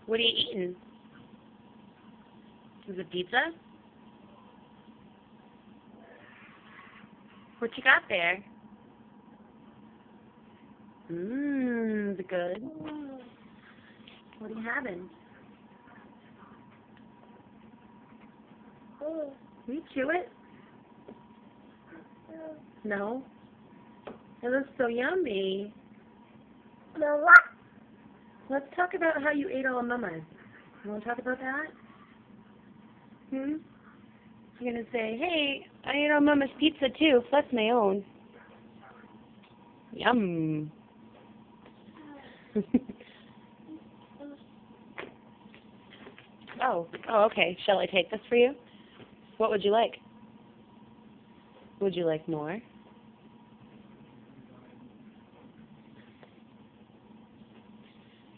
What are you eating? Is it pizza? What you got there? Is it good? What are you having? Will you chew it? No? It looks so yummy. No, what? Let's talk about how you ate all of Mama's. You want to talk about that? You're going to say, hey, I ate all Mama's pizza too. That's my own. Yum. Oh, okay. Shall I take this for you? What would you like? Would you like more?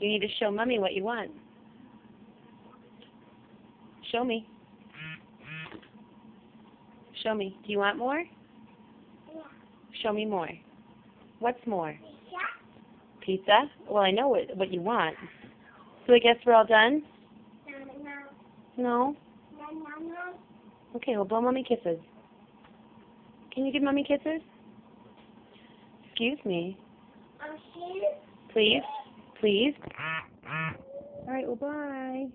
You need to show Mommy what you want. Show me. Show me. Do you want more? Yeah. Show me more. What's more? Yeah. Pizza? Well, I know what you want. So I guess we're all done? No. No? No. Okay, well, blow Mommy kisses. Can you give Mommy kisses? Excuse me. I'm here. Please? Please? All right, well, bye.